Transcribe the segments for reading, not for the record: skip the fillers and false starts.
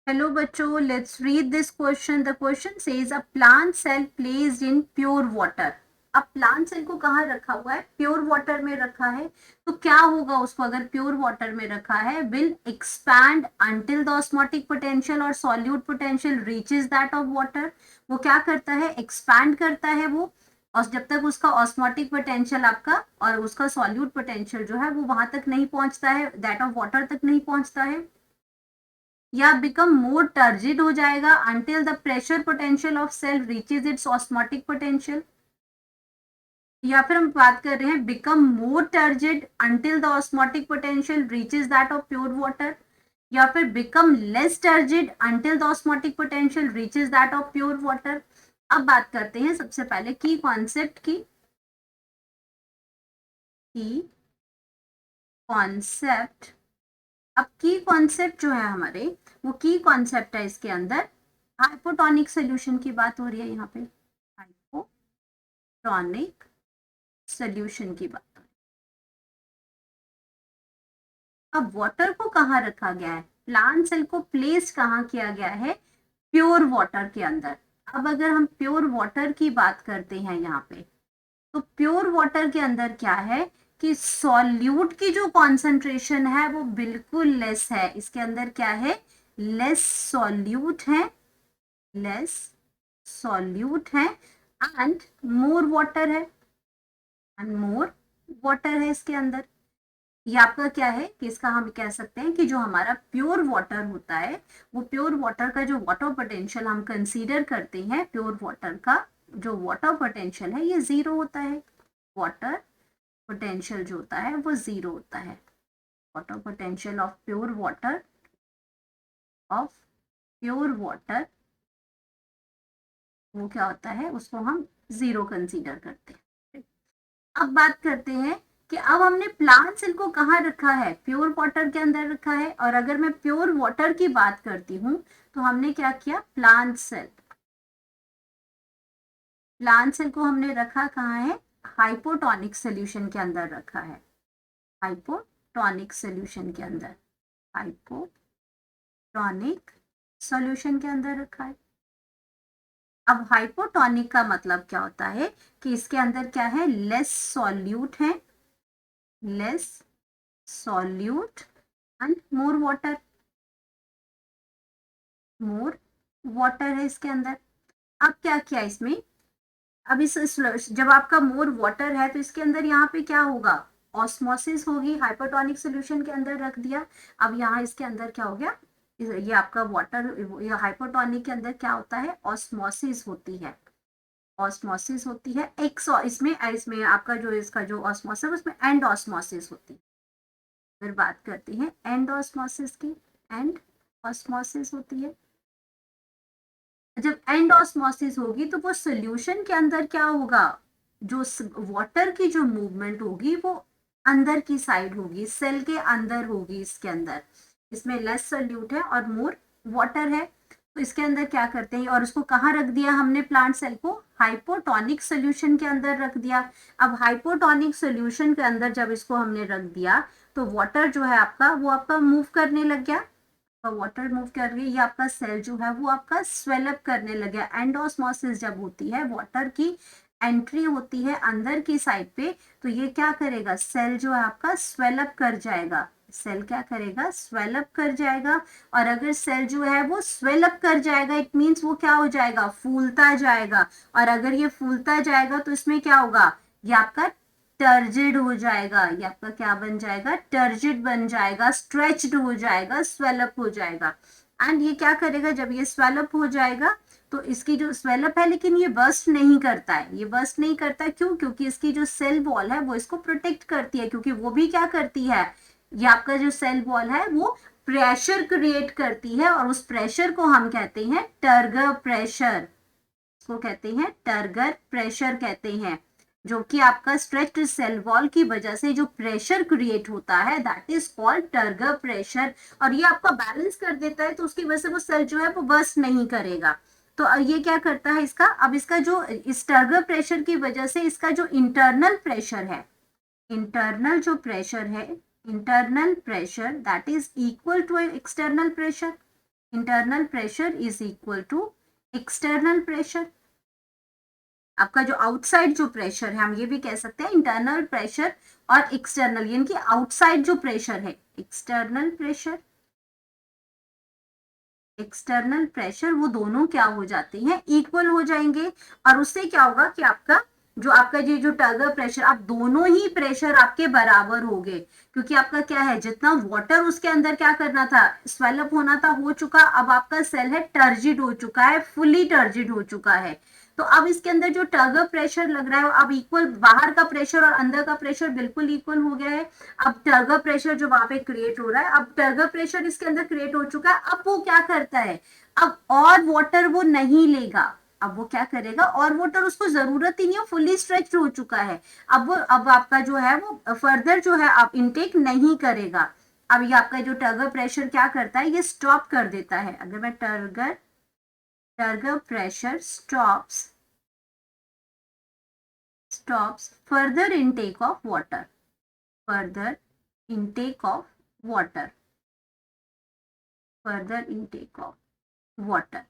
Hello बच्चों, let's read this question. The question says a plant cell placed in pure water. अब plant cell को कहाँ रखा हुआ है? प्योर वाटर में रखा है। तो क्या होगा उसको अगर प्योर वाटर में रखा है? Will expand until the osmotic potential और solute potential reaches that of water. वो क्या करता है? एक्सपैंड करता है वो, और जब तक उसका ऑस्मोटिक पोटेंशियल आपका और उसका सॉल्यूट पोटेंशियल जो है वो वहां तक नहीं पहुंचता है, दैट ऑफ वाटर तक नहीं पहुंचता है। या बिकम मोर टर्जिड हो जाएगा until the pressure potential of cell reaches its osmotic potential. या फिर हम बात कर रहे हैं become more turgid until the osmotic potential reaches that of pure water. या फिर become less turgid until the osmotic potential reaches that of pure water. अब बात करते हैं सबसे पहले की कॉन्सेप्ट की कॉन्सेप्ट। अब की कॉन्सेप्ट जो है हमारे, वो की कॉन्सेप्ट है इसके अंदर हाइपोटोनिक सोल्यूशन की बात हो रही है। यहाँ पे हाइपोटोनिक सोल्यूशन की बात हो रही है। अब वाटर को कहाँ रखा गया है? प्लांट सेल को प्लेस कहाँ किया गया है? प्योर वाटर के अंदर। अब अगर हम प्योर वाटर की बात करते हैं यहाँ पे, तो प्योर वाटर के अंदर क्या है कि सॉल्यूट की जो कॉन्सेंट्रेशन है वो बिल्कुल लेस है। इसके अंदर क्या है? लेस सॉल्यूट है, लेस सॉल्यूट है एंड मोर वाटर है, एंड मोर वाटर है इसके अंदर। ये आपका क्या है कि इसका हम कह सकते हैं कि जो हमारा प्योर वाटर होता है, वो प्योर वाटर का जो वाटर पोटेंशियल हम कंसीडर करते हैं, प्योर वाटर का जो वाटर पोटेंशियल है ये जीरो होता है। वाटर पोटेंशियल जो होता है वो जीरो होता है। Water potential of pure water, of pure water, वो क्या होता है? उसको हम जीरो कंसीडर करते हैं। अब बात करते हैं कि अब हमने प्लांट सेल को कहाँ रखा है? प्योर वाटर के अंदर रखा है। और अगर मैं प्योर वाटर की बात करती हूँ तो हमने क्या किया? प्लांट सेल, प्लांट सेल को हमने रखा कहाँ है? हाइपोटोनिक सोल्यूशन के अंदर रखा है। हाइपोटोनिक सोल्यूशन के अंदर, हाइपोटोनिक सॉल्यूशन के अंदर रखा है। अब हाइपोटोनिक का मतलब क्या होता है कि इसके अंदर क्या है? लेस सॉल्यूट है, less solute and more water, more water है इसके अंदर। अब क्या किया इसमें? अब जब आपका मोर वाटर है तो इसके अंदर यहाँ पे क्या होगा? ऑस्मोसिस होगी। हाइपोटोनिक सोल्यूशन के अंदर रख दिया। अब यहाँ इसके अंदर क्या हो गया? ये आपका वाटर, ये हाइपोटोनिक के अंदर क्या होता है? ऑस्मोसिस होती है, ऑस्मोसिस होती है। एक इसमें इसमें आपका जो इसका जो ऑस्मोसिस उसमें एंड ऑस्मोसिस होती है। फिर बात करते हैं एंड ऑस्मोसिस की। एंड ऑस्मोसिस होती है। जब एंड ऑस्मोसिस होगी तो वो सोल्यूशन के अंदर क्या होगा? जो वाटर की जो मूवमेंट होगी वो अंदर की साइड होगी, सेल के अंदर होगी। इसके अंदर, इसमें लेस सोल्यूट है और मोर वाटर है। तो इसके अंदर क्या करते हैं, और उसको कहाँ रख दिया हमने? प्लांट सेल को हाइपोटोनिक सोल्यूशन के अंदर रख दिया। अब हाइपोटोनिक सोल्यूशन के अंदर जब इसको हमने रख दिया तो वाटर जो है आपका, वो आपका मूव करने लग गया। वाटर मूव कर रही है, ये आपका सेल जो है वो आपका स्वेलअप करने लगे। एंडोस्मोसिस जब होती है, वाटर की एंट्री होती है अंदर की साइड पे, तो ये क्या करेगा? सेल जो है आपका स्वेलअप कर जाएगा। सेल क्या करेगा? स्वेलअप कर जाएगा। और अगर सेल जो है वो स्वेलअप कर जाएगा, इट मीन्स वो क्या हो जाएगा? फूलता जाएगा। और अगर ये फूलता जाएगा तो इसमें क्या होगा? ये आपका टर्जिड हो जाएगा। ये आपका क्या बन जाएगा? टर्जिड बन जाएगा, स्ट्रेच्ड हो जाएगा, स्वेलअप हो जाएगा। एंड ये क्या करेगा? जब ये स्वेलअप हो जाएगा तो इसकी जो स्वेलअप है, लेकिन ये बर्स्ट नहीं करता है। ये बर्स्ट नहीं करता, क्यों? क्योंकि इसकी जो सेल वॉल है वो इसको प्रोटेक्ट करती है। क्योंकि वो भी क्या करती है? ये आपका जो सेल वॉल है वो प्रेशर क्रिएट करती है, और उस प्रेशर को हम कहते हैं टर्गर प्रेशर। इसको कहते हैं टर्गर प्रेशर कहते हैं। जो कि आपका स्ट्रेच्ड सेल वॉल की वजह से जो प्रेशर क्रिएट होता है, that is called turgor pressure. और ये आपका बैलेंस कर देता है, तो उसकी वजह से वो सेल जो है वो बर्स्ट नहीं करेगा। तो ये क्या करता है इसका? अब इसका जो इस टर्गर प्रेशर की वजह से इसका जो इंटरनल प्रेशर है, इंटरनल जो प्रेशर है, internal pressure that is equal to external pressure. Internal pressure is equal to external pressure. आपका जो आउटसाइड जो प्रेशर है, हम ये भी कह सकते हैं इंटरनल प्रेशर और एक्सटर्नल, यानी कि आउटसाइड जो प्रेशर है, एक्सटर्नल प्रेशर, एक्सटर्नल प्रेशर, वो दोनों क्या हो जाते हैं, इक्वल हो जाएंगे। और उससे क्या होगा कि आपका ये जो टर्गर प्रेशर, आप दोनों ही प्रेशर आपके बराबर हो गए, क्योंकि आपका क्या है, जितना वाटर उसके अंदर क्या करना था, स्वेलअप होना था, हो चुका। अब आपका सेल है टर्जिड हो चुका है, फुली टर्जिड हो चुका है। तो अब इसके अंदर जो टर्गर प्रेशर लग रहा है, अब इक्वल, बाहर का प्रेशर और अंदर का प्रेशर बिल्कुल इक्वल हो गया है। अब टर्गर प्रेशर जो वहां पे क्रिएट हो रहा है, अब टर्गर प्रेशर इसके अंदर क्रिएट हो चुका है। अब वो क्या करता है, अब और वाटर वो नहीं लेगा। अब वो क्या करेगा, और वाटर उसको जरूरत ही नहीं है, फुली स्ट्रेच हो चुका है। अब आपका जो है वो फर्दर जो है आप इनटेक नहीं करेगा। अब ये आपका जो टर्गर प्रेशर क्या करता है, ये स्टॉप कर देता है। अगर मैं turgor pressure stops further intake of water, further intake of water, further intake of water।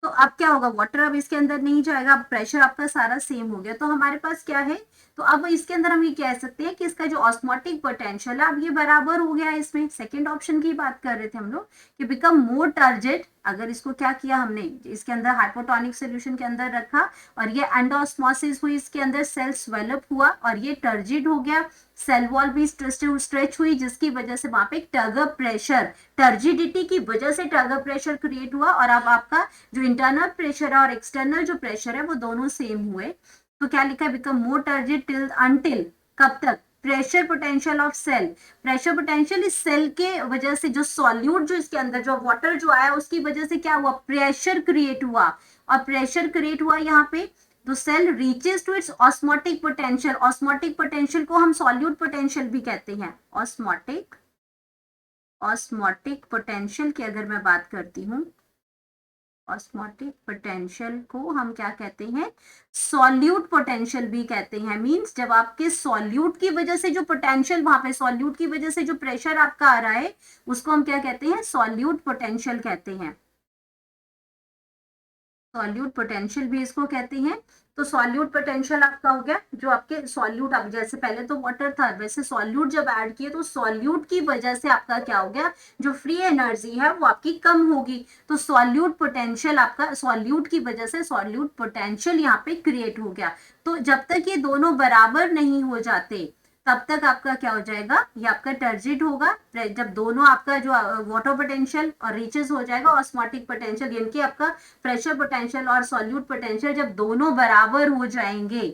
तो अब क्या होगा, वाटर अब इसके अंदर नहीं जाएगा, अब प्रेशर आपका सारा सेम हो गया। तो हमारे पास क्या है, तो अब इसके अंदर हम ये कह सकते हैं कि इसका जो ऑस्मोटिक पोटेंशियल है, अब ये बराबर हो गया है। इसमें सेकंड ऑप्शन की बात कर रहे थे हम लोग कि बिकम मोर टर्जिड। अगर इसको क्या किया हमने, इसके अंदर हाइपोटोनिक सोल्यूशन के अंदर रखा और ये एंडोस्मोसिस हुई, इसके अंदर सेल स्वेलअप हुआ और ये टर्जिड हो गया, सेल वॉल भी स्ट्रेच हुई, जिसकी वजह से वहां पे एक टर्गर प्रेशर, टर्जिडिटी की वजह से टर्गर प्रेशर क्रिएट हुआ। और अब आपका जो इंटरनल प्रेशर है और एक्सटर्नल जो प्रेशर है वो दोनों सेम हुए। तो क्या लिखा है, become more turgid till until, कब तक, pressure potential of cell, pressure potential इस सेल के वजह से, जो सॉल्यूट जो इसके अंदर जो वाटर जो आया उसकी वजह से क्या हुआ, प्रेशर क्रिएट हुआ। और प्रेशर क्रिएट हुआ यहाँ पे, तो cell reaches to its osmotic potential. Osmotic potential को हम सॉल्यूट पोटेंशियल भी कहते हैं। ऑस्मोटिक पोटेंशियल की अगर मैं बात करती हूँ, ऑस्मोटिक पोटेंशियल को हम क्या कहते हैं, सॉल्यूट पोटेंशियल भी कहते हैं। मींस जब आपके सॉल्यूट की वजह से जो पोटेंशियल, वहां पे सॉल्यूट की वजह से जो प्रेशर आपका आ रहा है, उसको हम क्या कहते हैं, सॉल्यूट पोटेंशियल कहते हैं। सॉल्यूट पोटेंशियल भी इसको कहते हैं। तो सॉल्यूट पोटेंशियल आपका हो गया, जो आपके सॉल्यूट, अब जैसे पहले तो वाटर था, वैसे सॉल्यूट जब ऐड किए तो सॉल्यूट की वजह से आपका क्या हो गया, जो फ्री एनर्जी है वो आपकी कम होगी। तो सॉल्यूट पोटेंशियल आपका, सॉल्यूट की वजह से सॉल्यूट पोटेंशियल यहाँ पे क्रिएट हो गया। तो जब तक ये दोनों बराबर नहीं हो जाते, तब तक आपका क्या हो जाएगा, ये आपका टर्जिड होगा। जब दोनों आपका जो वाटर पोटेंशियल और रीचेस हो जाएगा ऑस्मोटिक पोटेंशियल, यानी कि आपका प्रेशर पोटेंशियल और सॉल्यूट पोटेंशियल जब दोनों बराबर हो जाएंगे,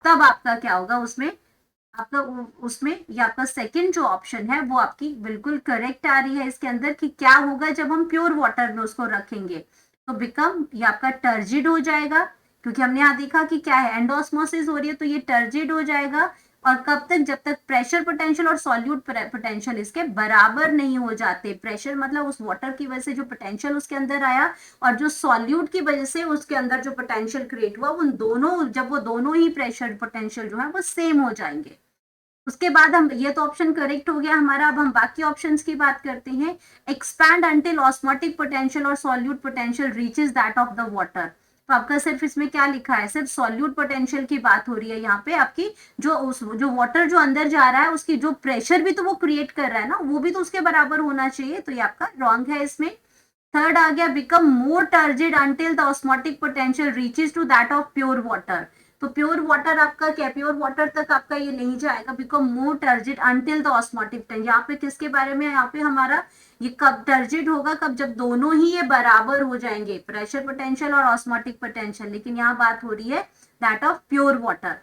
तब आपका क्या होगा, उसमें आपका उसमें ये आपका सेकंड जो ऑप्शन है वो आपकी बिल्कुल करेक्ट आ रही है इसके अंदर, कि क्या होगा जब हम प्योर वाटर में उसको रखेंगे, तो बिकम ये आपका टर्जिड हो जाएगा। क्योंकि हमने यहाँ देखा कि क्या है, एंडोस्मोसिस हो रही है, तो ये टर्जिड हो जाएगा। और कब तक, जब तक प्रेशर पोटेंशियल और सॉल्यूट पोटेंशियल इसके बराबर नहीं हो जाते। प्रेशर मतलब उस वाटर की वजह से जो पोटेंशियल उसके अंदर आया, और जो सॉल्यूट की वजह से उसके अंदर जो पोटेंशियल क्रिएट हुआ, उन दोनों, जब वो दोनों ही प्रेशर पोटेंशियल जो है वो सेम हो जाएंगे, उसके बाद हम, ये तो ऑप्शन करेक्ट हो गया हमारा। अब हम बाकी ऑप्शंस की बात करते हैं। एक्सपैंड अंटिल ऑस्मोटिक पोटेंशियल और solute potential reaches that of the water. तो आपका सिर्फ इसमें क्या लिखा है, सिर्फ सॉल्यूट पोटेंशियल की बात हो रही है यहाँ पे आपकी। जो वाटर जो अंदर जा रहा है उसकी जो प्रेशर भी तो वो क्रिएट कर रहा है ना, वो भी तो उसके बराबर होना चाहिए। तो ये आपका रॉन्ग है इसमें। थर्ड आ गया, become more turgid until the osmotic potential reaches to that of pure water. तो प्योर वाटर आपका क्या, प्योर वाटर तक आपका ये नहीं जाएगा, become more turgid until the osmotic tension. यहाँ पे किसके बारे में, यहाँ पे हमारा ये कब टर्जिड होगा, कब, जब दोनों ही ये बराबर हो जाएंगे, प्रेशर पोटेंशियल और ऑस्मोटिक पोटेंशियल। लेकिन यहाँ बात हो रही है दैट ऑफ प्योर वाटर।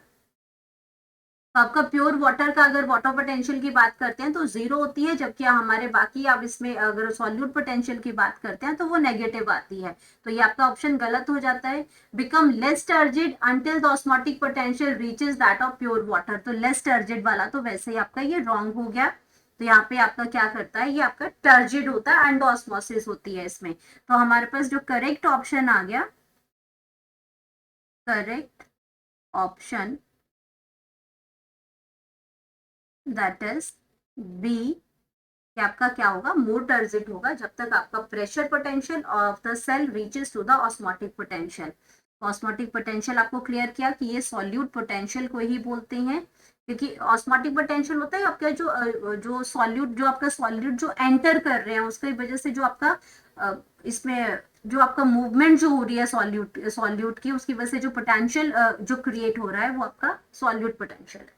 तो आपका प्योर वाटर का अगर वाटर पोटेंशियल की बात करते हैं तो जीरो होती है, जबकि हमारे बाकी, आप इसमें अगर सॉल्यूट पोटेंशियल की बात करते हैं तो वो नेगेटिव आती है। तो ये आपका ऑप्शन गलत हो जाता है। Become less turgid until the osmotic potential reaches that of pure water. तो लेस टर्जिड वाला तो वैसे ही आपका ये रॉन्ग हो गया। तो यहाँ पे आपका क्या करता है, ये आपका टर्जिड होता है, एंडोस्मोसिस होती है इसमें। तो हमारे पास जो करेक्ट ऑप्शन आ गया, correct option, that is B, कि आपका क्या होगा, मोर टर्जिट होगा जब तक आपका pressure potential of the cell reaches to the osmotic potential. Osmotic potential आपको क्लियर किया कि ये सॉल्यूट पोटेंशियल को ही बोलते हैं, क्योंकि ऑस्मोटिक पोटेंशियल होता है आपका जो सॉल्यूट, जो आपका सॉल्यूट जो एंटर कर रहे हैं उसकी वजह से जो आपका इसमें जो आपका मूवमेंट जो हो रही है सॉल्यूट सॉल्यूट की, उसकी वजह से जो पोटेंशियल जो क्रिएट हो रहा है वो आपका सॉल्यूट पोटेंशियल है।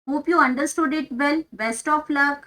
Hope you understood it well, best of luck.